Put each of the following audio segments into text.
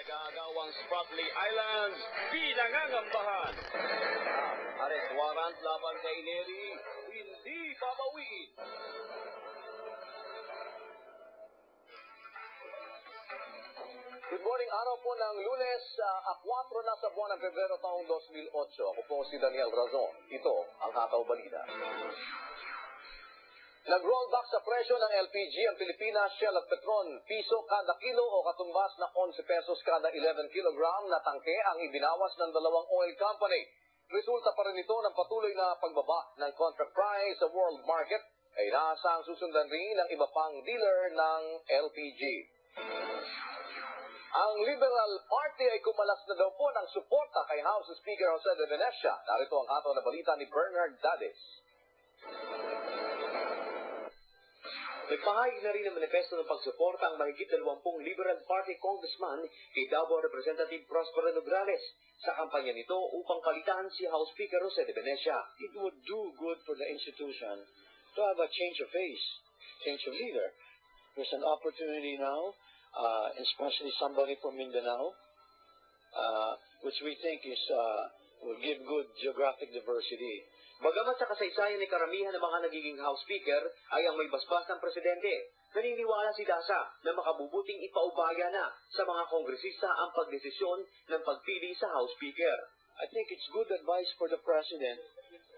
Nag-aagawang Spratly Islands, pinangangambahan. Arrest warrant laban kay Neri, hindi babawiin. Good morning, araw po ng Lunes, 4 na sa buwan ng Pebrero taong 2008. Ako po si Daniel Razon. Ito ang Hataw Balita. Nag-rollback sa presyo ng LPG ang Pilipinas, Shell at Petron. Piso kada kilo o katumbas na 11 pesos kada 11 kilogram na tangke ang ibinawas ng dalawang oil company. Resulta pa rin ito ng patuloy na pagbaba ng contract price sa world market ay inaasang susundan rin ng iba pang dealer ng LPG. Ang Liberal Party ay kumalas na daw po ng suporta kay House Speaker Jose de Venecia. Narito ang hataw na balita ni Bernard Dades. Nagpahayag na rin ng manifesto ng pagsuporta ang mahigit 20 Liberal Party congressman kay Davao Representative Prospero Nograles sa kampanya nito upang palitan si House Speaker Jose de Venecia. It would do good for the institution to have a change of face, change of leader. There's an opportunity now, especially somebody from Mindanao, which we think will give good geographic diversity. Bagamat sa kasaysayan ni karamihan ng mga nagiging House Speaker ay ang may basbas ng presidente, naniniwala si Dasa na makabubuting ipaubaya na sa mga kongresista ang pagdesisyon ng pagpili sa House Speaker. I think it's good advice for the president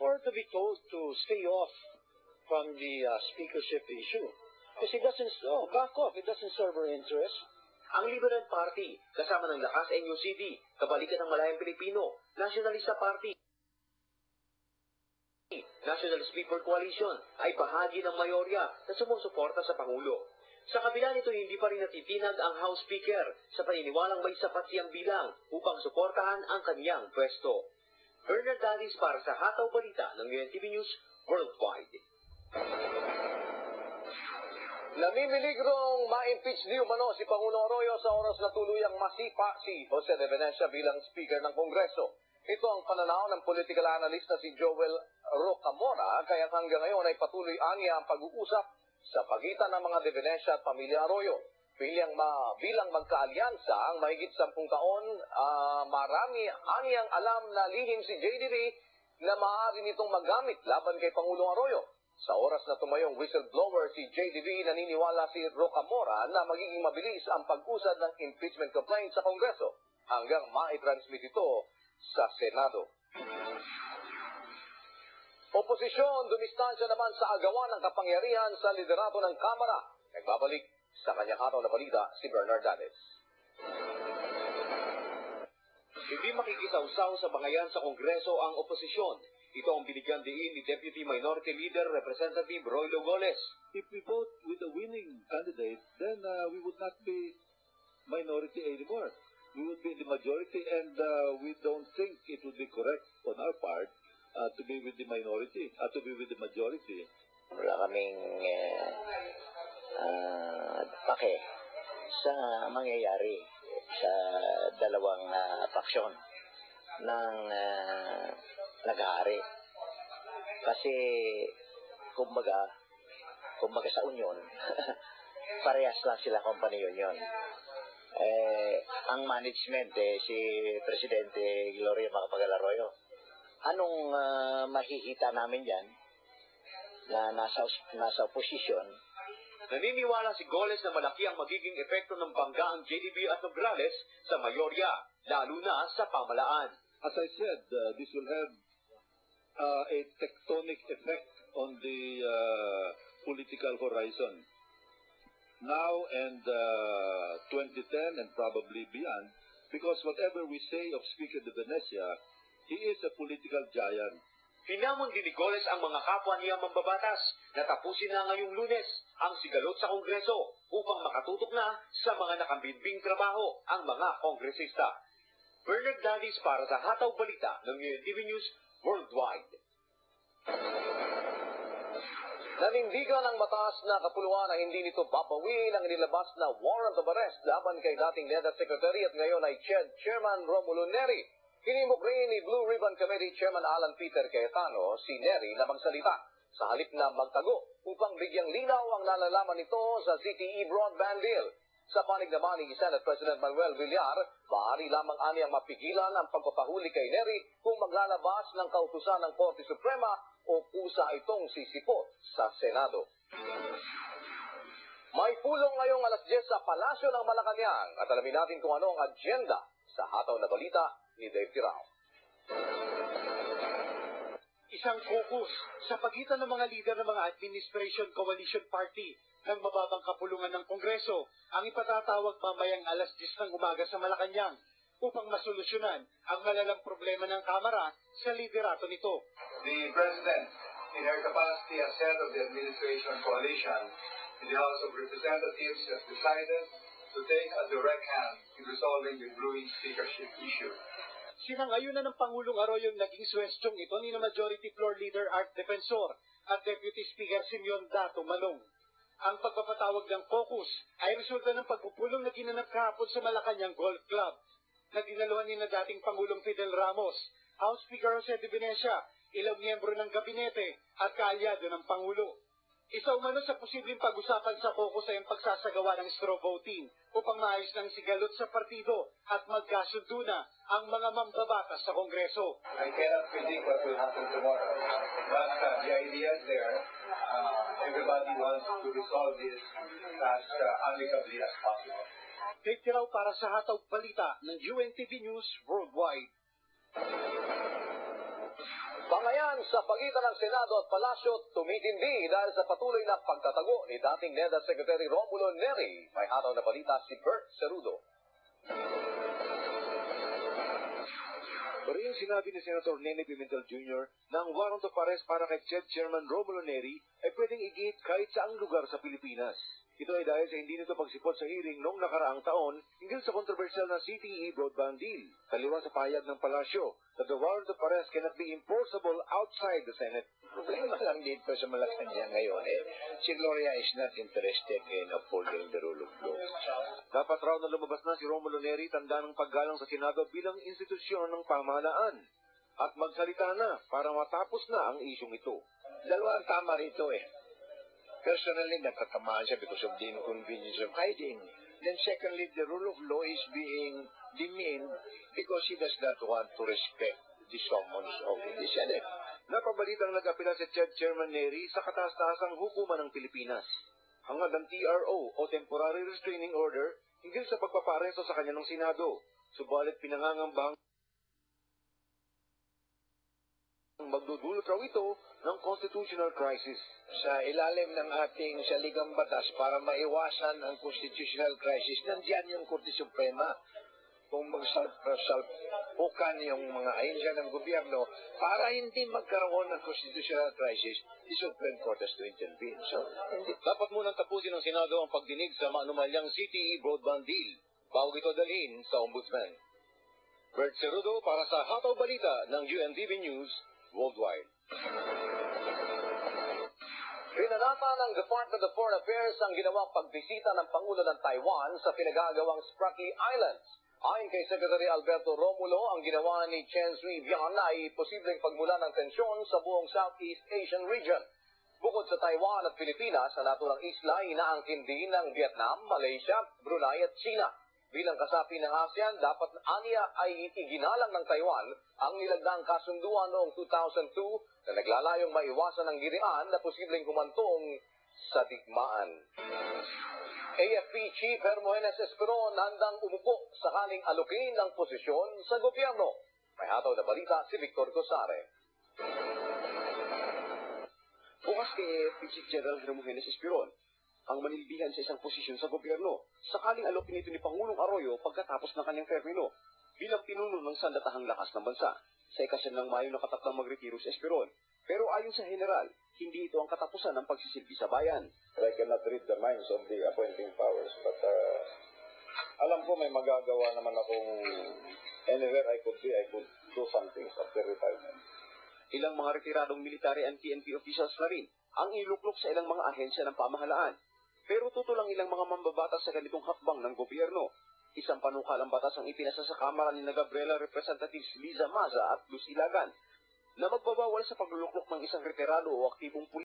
or to be told to stay off from the speakership issue. Because it doesn't, back off, it doesn't serve our interest. Ang Liberal Party, kasama ng Lakas NUCD, Kabalikan ng Malayang Pilipino, Nationalista Party, Nationalist People Coalition ay bahagi ng mayorya na sumusuporta sa Pangulo. Sa kabila nito, hindi pa rin natitinag ang House Speaker sa paniniwalang may sapat siyang bilang upang suportahan ang kaniyang pwesto. Bernard Dades para sa Hataw Balita ng UNTV News Worldwide. Namimiligrong ma-impeach di umano si Pangulo Arroyo sa oras na tuluyang masipa si Jose de Venecia bilang Speaker ng Kongreso. Ito ang pananaw ng political analyst na si Joel Rocamora, kaya hanggang ngayon ay patuloy aniya ang pag-uusap sa pagitan ng mga de Venecia at pamilya Arroyo. Bilang magkaalyansa ang mahigit 10 taon, marami aniyang alam na lihim si JDB na maaari nitong magamit laban kay Pangulong Arroyo. Sa oras na tumayong whistleblower si JDB, naniniwala si Rocamora na magiging mabilis ang pag-usad ng impeachment complaint sa Kongreso hanggang maitransmit ito sa Senado. Oposisyon dumistansya naman sa agawan ng kapangyarihan sa liderato ng Kamara. Nagbabalik sa kanyang hataw na balita si Bernard Dades. Hindi makikisawsaw sa bangayan sa Kongreso ang oposisyon. Ito ang binigyan diin ni Deputy Minority Leader Representative Roy Logoles. If we vote with a winning candidate, then we would not be minority anymore. We would be in the majority, and we don't think it would be correct on our part to be with the minority, to be with the majority. Wala kaming pake sa mangyayari sa dalawang paksyon ng nag-aari. Kasi, kumbaga sa union, parehas lang sila company union. Ang management si Presidente Gloria Macapagal Arroyo. Anong makikita namin yan na nasa oposisyon? Naniniwala si Goles na malaki ang magiging epekto ng bangga ang JDB at Nograles sa mayorya, lalo na sa pamalaan. As I said, this will have a tectonic effect on the political horizon. Now and 2010 and probably beyond, because whatever we say of Speaker de Venecia, he is a political giant. Hinamon din ni Goles ang mga kapwa niya mambabatas na tapusin na ngayong Lunes ang sigalot sa Kongreso upang makatutok na sa mga nakambinbing trabaho ang mga kongresista. Bernard Dades para sa Hataw Balita ng UNTV News Worldwide. Nanindigan ng mataas na kapuluan na hindi nito babawiin ang nilabas na warrant of arrest laban kay dating NEDA Secretary at ngayon ay Chairman Romulo Neri. Hinimok rin ni Blue Ribbon Committee Chairman Alan Peter Cayetano si Neri na magsalita sa halip na magtago upang bigyang linaw ang nalalaman nito sa CTE broadband deal. Sa panig naman ni Senate President Manuel Villar, maaari lamang aniyang mapigilan ang pagpapahuli kay Neri kung maglalabas ng kautusan ng Korte Suprema o kusa itong sisipot sa Senado. May pulong ngayong alas 10 sa Palasyo ng Malacanang at alamin natin kung ano ang agenda sa hataw na balita ni Dave Tirao. Isang focus sa pagitan ng mga lider ng mga Administration Coalition Party ng mababang kapulungan ng Kongreso ang ipatatawag mamayang alas 10 ng umaga sa Malacanang upang masolusyonan ang malalang problema ng Kamara sa liderato nito. The President, in her capacity as head of the Administration Coalition in the House of Representatives, has decided to take a direct hand in resolving the brewing speakership issue. Sinangayunan ng Pangulong Arroyo naging suwestyong ito ni Majority Floor Leader Art Defensor at Deputy Speaker Simeon Dato Malong. Ang pagpapatawag ng caucus ay resulta ng pagpupulong na ginanap kahapon sa Malacanang Golf Club na dinaluhan ni na dating Pangulong Fidel Ramos, House Speaker Jose de Venecia, ilang miyembro ng gabinete at kaalyado ng Pangulo. Isa umano sa posibleng pag-usapan sa caucus ay ang pagsasagawa ng straw voting upang maayos ng sigalot sa partido at magkasundo na ang mga mambabatas sa Kongreso. I cannot predict what will happen tomorrow, but the idea is there. Everybody wants to resolve this as amicably as possible. Dave Tirao para sa Hataw Balita ng UNTV News Worldwide. Bangayan sa pagitan ng Senado at Palasyo tumitindi dahil sa patuloy na pagtatago ni dating NEDA Secretary Romulo Neri. May hataw na balita si Bert Cerudo. Parehong sinabi ni Senator Nene Pimentel Jr. na ang warrant of arrest para kay CHED Chairman Romulo Neri ay pwedeng igit kahit saang lugar sa Pilipinas. Ito ay dahil sa hindi nito pagsipot sa hearing noong nakaraang taon hinggil sa kontrobersyal na CTE broadband deal. Taliwa sa pahayag ng Palasyo that the warrant of arrest cannot be enforceable outside the Senate. Problema lang dito sa Malacanang ngayon si Gloria is not interested in upholding the rule of law. Dapat raw na lumabas na si Romulo Neri tanda ng paggalang sa Senado bilang institusyon ng pamahalaan at magsalita na para matapos na ang isyong ito. Dalawa ang tama rito Personally, nagtatamaan siya because of the inconvenience of hiding. Then secondly, the rule of law is being demeaned because he does not want to respect the summons of the Senate. Napabalitang nag-apela si CHED Chairman Neri sa kataas-taasang hukuman ng Pilipinas. Hangad ang TRO o Temporary Restraining Order hinggil sa pagpaparesto sa kanya ng Senado. Subalit pinangangambahang magdudulot raw ito ng constitutional crisis. Sa ilalim ng ating saligang batas para maiwasan ang constitutional crisis, nandiyan yung Korte Suprema kung magsalpukan yung mga ahensya ng gobyerno para hindi magkaroon ng constitutional crisis, the Supreme Court has to intervene. So, Dapat munang tapusin ng Senado ang pagdinig sa maanumalyang CTE broadband deal bago ito dalhin sa Ombudsman. Bert Cerudo para sa Hataw Balita ng UNTV News Worldwide. Pinanata ng Department of Foreign Affairs ang ginawang pagbisita ng Pangulo ng Taiwan sa pinagagawang Spratly Islands. Ayon kay Secretary Alberto Romulo, ang ginawa ni Chen Shui-bian ay posibleng pagmula ng tensyon sa buong Southeast Asian region. Bukod sa Taiwan at Pilipinas, sa naturang isla inaangkin din ng Vietnam, Malaysia, Brunei at China. Bilang kasapi ng ASEAN, dapat aniya ay iginalang ng Taiwan ang nilagdaang kasunduan noong 2002 na naglalayong maiwasan ang girian na posibleng humantong sa digmaan. AFP Chief Hermogenes Esperon handang umupo sakaling alukin ng posisyon sa gobyerno. May hataw na balita si Victor Cosare. Bukas kay AFP Chief General Hermogenes Esperon ang manilbihan sa isang posisyon sa gobyerno sakaling alokin ito ni Pangulong Arroyo pagkatapos ng kanyang termino bilang pinuno ng sandatahang lakas ng bansa. Sa ika-9 ng Mayo nakatakdang magretiro si Esperon. Pero ayon sa general, hindi ito ang katapusan ng pagsisilbi sa bayan. I cannot read the minds of the appointing powers, but alam ko may magagawa naman akong anywhere I could be, I could do something after retirement. Ilang mga retiradong military and PNP officials na rin ang iluklok sa ilang mga ahensya ng pamahalaan. Pero tutulang ilang mga mambabatas sa ganitong hakbang ng gobyerno. Isang panukalang batas ang ipinasa sa Kamara ni Gabriela Representatives Liza Maza at Luz Ilagan na magbabawal sa pagluluklok ng isang retirado o aktibong